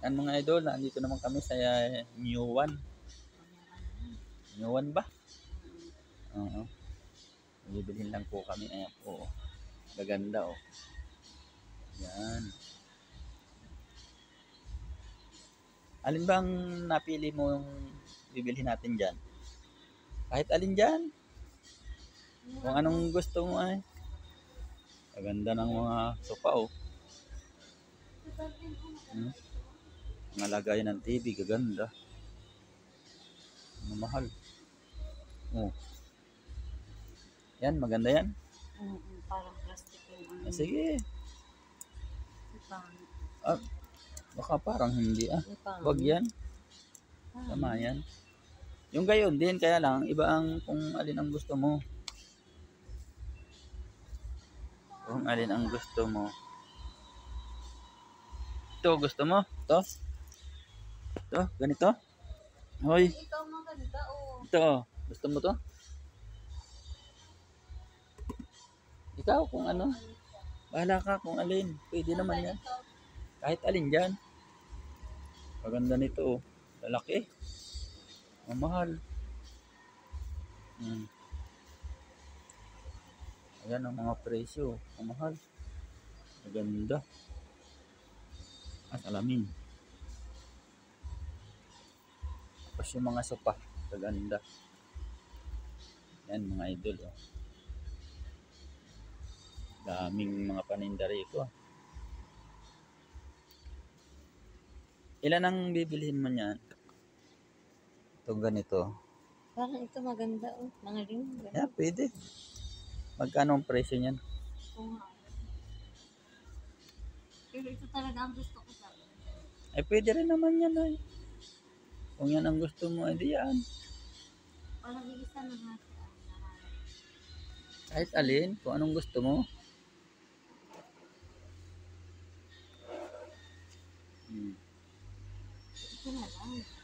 Yan mga idol, nandito naman kami sa New One. New One ba? Oo. Bibilhin lang po kami. Ayan po. Gaganda oh. Yan. Alin bang napili mo yung bibilhin natin dyan? Kahit alin dyan. Kung anong gusto mo ay. Gaganda ng mga sofa oh. Mga lagayan ng TV, gaganda. Mahal. Oh. Yan, maganda yan. Parang plastic yung ano. Sige. Pangit. Ah, baka parang hindi Wag yan. Tama yan. Yung gayon din, kaya lang, iba ang kung alin ang gusto mo. Kung alin ang gusto mo. Ito, gusto mo? Ito? Ito, ganito? Hoy. Ikaw maganda Ito, gusto mo to? Ikaw kung ano. Bahala ka kung alin. Pwede naman yan. Kahit alin dyan. Maganda nito oh. Lalaki. Mamahal. Ayan ang mga presyo. Mamahal. Maganda. Salamin. Tapos yung mga sopa. Maganda. Yan mga idol oh. Daming mga paninda rito. Ilan ang bibilhin mo niyan? Itong ganito. Parang ito maganda mga ring. Yeah, pwede. Magkano ang presyo niyan? Pero ito talaga ang gusto ko sa. Ay pwede rin naman yan ay. Kung yan ang gusto mo, edi yan. Parang isa na natin. Kahit alin, kung anong gusto mo. Ito na lang.